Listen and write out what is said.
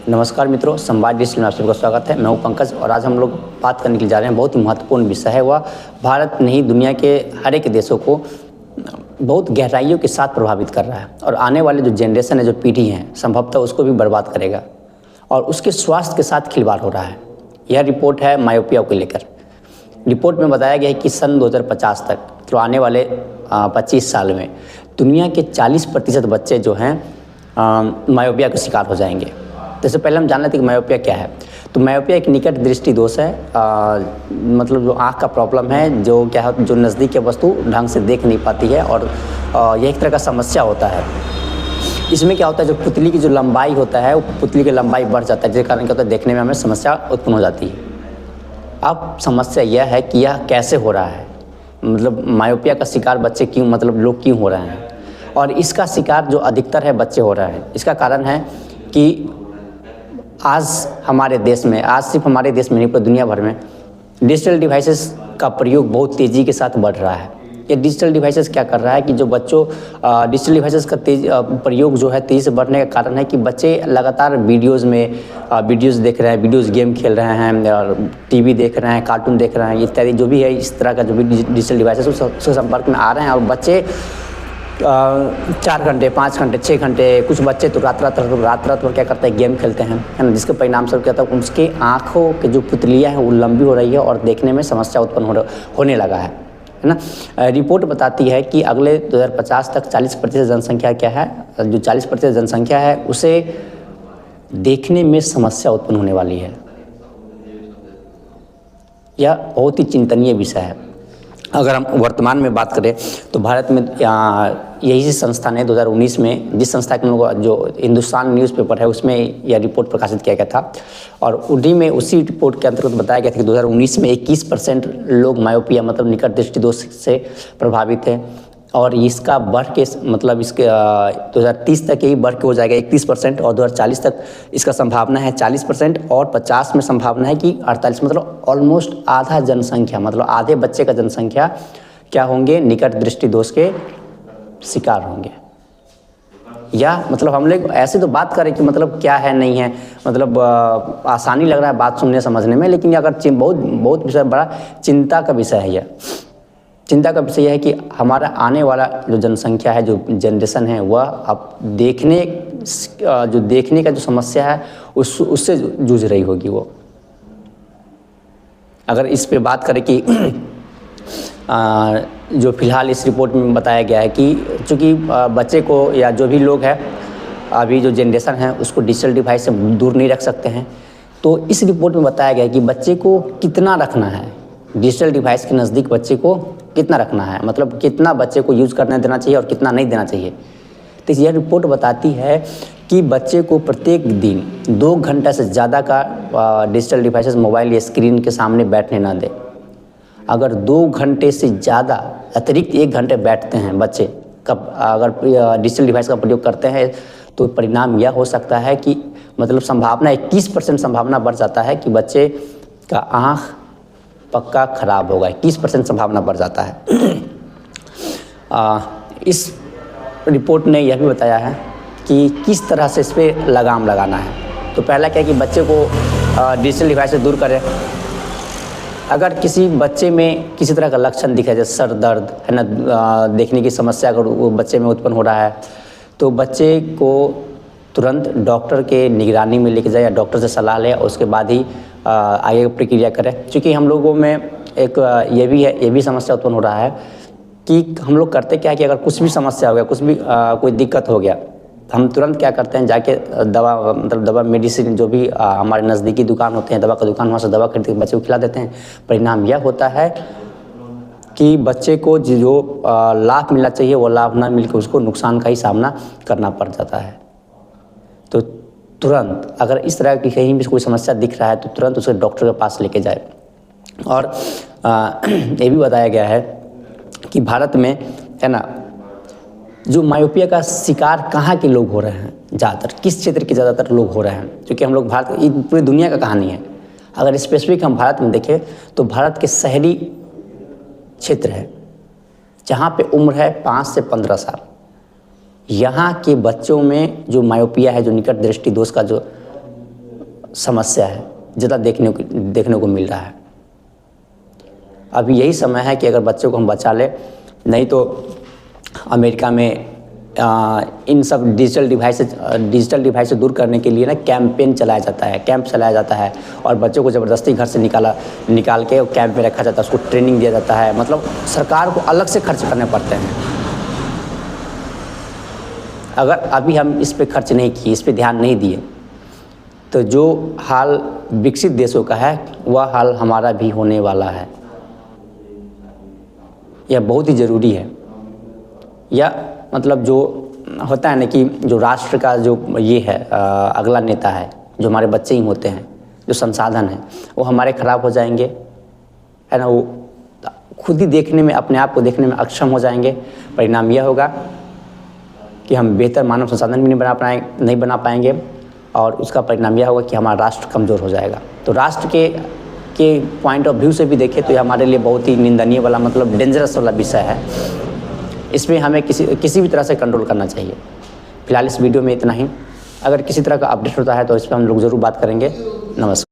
नमस्कार मित्रों, संवाद डिजिटल में आप सबका स्वागत है। मैं हूं पंकज और आज हम लोग बात करने के लिए जा रहे हैं बहुत ही महत्वपूर्ण विषय है। वह भारत नहीं दुनिया के हर एक देशों को बहुत गहराइयों के साथ प्रभावित कर रहा है और आने वाले जो जनरेशन है, जो पीढ़ी है, संभवतः उसको भी बर्बाद करेगा और उसके स्वास्थ्य के साथ खिलवाड़ हो रहा है। यह रिपोर्ट है मायोपिया को लेकर। रिपोर्ट में बताया गया है कि सन 2050 तक, तो आने वाले 25 साल में दुनिया के 40% बच्चे जो हैं मायोपिया का शिकार हो जाएंगे। जैसे पहले हम जान लेते हैं कि मायोपिया क्या है। तो मायोपिया एक निकट दृष्टि दोष है, मतलब जो आँख का प्रॉब्लम है, जो क्या है, जो नज़दीक की वस्तु ढंग से देख नहीं पाती है और यह एक तरह का समस्या होता है। इसमें क्या होता है, जो पुतली की जो लंबाई होता है, वो पुतली की लंबाई बढ़ जाता है, जिसके कारण क्या होता है, देखने में हमें समस्या उत्पन्न हो जाती है। अब समस्या यह है कि यह कैसे हो रहा है, मतलब मायोपिया का शिकार बच्चे क्यों, मतलब लोग क्यों हो रहे हैं, और इसका शिकार जो अधिकतर है बच्चे हो रहे हैं। इसका कारण है कि आज हमारे देश में, आज सिर्फ हमारे देश में नहीं पूरी दुनिया भर में डिजिटल डिवाइसेस का प्रयोग बहुत तेज़ी के साथ बढ़ रहा है। ये डिजिटल डिवाइसेस क्या कर रहा है कि जो बच्चों डिजिटल डिवाइसेस का प्रयोग जो है तेज़ी से बढ़ने का कारण है कि बच्चे लगातार वीडियोज़ देख रहे हैं, वीडियोज़ गेम खेल रहे हैं और टीवी देख रहे हैं, कार्टून देख रहे हैं, इत्यादि जो भी है इस तरह का जो भी डिजिटल डिवाइसेस उसके संपर्क में आ रहे हैं। और बच्चे 4 घंटे, 5 घंटे, 6 घंटे, कुछ बच्चे तो रात रात भर क्या करते हैं, गेम खेलते हैं, है ना, जिसके परिणाम स्वरूप क्या होता है, उसके आँखों के जो पुतलियाँ हैं वो लंबी हो रही है और देखने में समस्या उत्पन्न होने लगा है ना। रिपोर्ट बताती है कि अगले 2050 तक 40% जनसंख्या क्या है, जो 40% जनसंख्या है उसे देखने में समस्या उत्पन्न होने वाली है। यह बहुत ही चिंतनीय विषय है। अगर हम वर्तमान में बात करें तो भारत में यही संस्था ने 2019 में, जिस संस्था के लोग जो हिंदुस्तान न्यूज़पेपर है उसमें यह रिपोर्ट प्रकाशित किया गया था और उसी रिपोर्ट के अंतर्गत बताया गया था कि 2019 में 21% लोग मायोपिया मतलब निकट दृष्टि दोष से प्रभावित हैं और इसका बढ़ के, मतलब इसके 2030 तक यही बढ़ के हो जाएगा 31% और 2040 तक इसका संभावना है 40% और 50 में संभावना है कि 48, मतलब ऑलमोस्ट आधा जनसंख्या, मतलब आधे बच्चे का जनसंख्या क्या होंगे, निकट दृष्टि दोष के शिकार होंगे। या मतलब हम लोग ऐसे तो बात करें कि मतलब क्या है नहीं है, मतलब आसानी लग रहा है बात सुनने समझने में, लेकिन अगर बहुत विषय बड़ा चिंता का विषय है। यह चिंता का विषय है कि हमारा आने वाला जो जनसंख्या है, जो जनरेशन है, वह अब देखने का जो समस्या है उससे जूझ रही होगी। वो अगर इस पे बात करें कि जो फिलहाल इस रिपोर्ट में बताया गया है कि चूँकि बच्चे को या जो भी लोग हैं, अभी जो जनरेशन है उसको डिजिटल डिवाइस से दूर नहीं रख सकते हैं, तो इस रिपोर्ट में बताया गया है कि बच्चे को कितना रखना है, डिजिटल डिवाइस के नज़दीक बच्चे को कितना रखना है, मतलब कितना बच्चे को यूज़ करने देना चाहिए और कितना नहीं देना चाहिए। तो यह रिपोर्ट बताती है कि बच्चे को प्रत्येक दिन 2 घंटा से ज़्यादा का डिजिटल डिवाइसेस, मोबाइल या स्क्रीन के सामने बैठने ना दे। अगर 2 घंटे से ज़्यादा अतिरिक्त 1 घंटे बैठते हैं बच्चे, अगर डिजिटल डिवाइस का प्रयोग करते हैं, तो परिणाम यह हो सकता है कि मतलब संभावना 21% संभावना बढ़ जाता है कि बच्चे का आँख पक्का खराब होगा। 21% संभावना बढ़ जाता है। इस रिपोर्ट ने यह भी बताया है कि किस तरह से इस पर लगाम लगाना है। तो पहला क्या है कि बच्चे को डिजिटल डिवाइस से दूर करें। अगर किसी बच्चे में किसी तरह का लक्षण दिखे, जैसे सर दर्द है ना, देखने की समस्या अगर वो बच्चे में उत्पन्न हो रहा है, तो बच्चे को तुरंत डॉक्टर के निगरानी में लेके जाए या डॉक्टर से सलाह ले, उसके बाद ही आगे प्रक्रिया करें। क्योंकि हम लोगों में एक ये भी समस्या उत्पन्न हो रहा है कि हम लोग करते क्या है कि अगर कुछ भी समस्या हो गया, कुछ भी कोई दिक्कत हो गया, हम तुरंत क्या करते हैं, जाके दवा मेडिसिन जो भी हमारे नज़दीकी दुकान होते हैं, दवा का दुकान, वहाँ से दवा खरीद के बच्चे को खिला देते हैं। परिणाम यह होता है कि बच्चे को जो लाभ मिलना चाहिए वो लाभ ना मिलकर उसको नुकसान का ही सामना करना पड़ जाता है। तो तुरंत अगर इस तरह की कहीं भी कोई समस्या दिख रहा है तो तुरंत उसे डॉक्टर के पास लेके जाए। और ये भी बताया गया है कि भारत में, है ना, जो मायोपिया का शिकार कहाँ के लोग हो रहे हैं, ज़्यादातर किस क्षेत्र के ज़्यादातर लोग हो रहे हैं, क्योंकि हम लोग भारत, ये पूरी दुनिया का कहानी है। अगर स्पेसिफिक हम भारत में देखें तो भारत के शहरी क्षेत्र है जहाँ पे उम्र है 5 से 15 साल। यहाँ के बच्चों में जो मायोपिया है, जो निकट दृष्टि दोष का जो समस्या है, ज़्यादा देखने को मिल रहा है। अभी यही समय है कि अगर बच्चों को हम बचा लें, नहीं तो अमेरिका में इन सब डिजिटल डिवाइस से दूर करने के लिए ना कैंप चलाया जाता है और बच्चों को ज़बरदस्ती घर से निकाल के कैंप में रखा जाता है, उसको ट्रेनिंग दिया जाता है। मतलब सरकार को अलग से खर्च करने पड़ते हैं। अगर अभी हम इस पे खर्च नहीं किए, इस पे ध्यान नहीं दिए, तो जो हाल विकसित देशों का है वह हाल हमारा भी होने वाला है। यह बहुत ही ज़रूरी है। या मतलब जो होता है ना कि जो राष्ट्र का जो ये है अगला नेता है, जो हमारे बच्चे ही होते हैं, जो संसाधन है वो हमारे ख़राब हो जाएंगे, है ना। वो खुद ही अपने आप को देखने में अक्षम हो जाएंगे। परिणाम यह होगा कि हम बेहतर मानव संसाधन भी नहीं बना पाएंगे और उसका परिणाम यह होगा कि हमारा राष्ट्र कमज़ोर हो जाएगा। तो राष्ट्र के पॉइंट ऑफ व्यू से भी देखें तो यह हमारे लिए बहुत ही निंदनीय वाला, मतलब डेंजरस वाला विषय है। इसमें हमें किसी भी तरह से कंट्रोल करना चाहिए। फिलहाल इस वीडियो में इतना ही। अगर किसी तरह का अपडेट होता है तो इस पर हम लोग ज़रूर बात करेंगे। नमस्कार।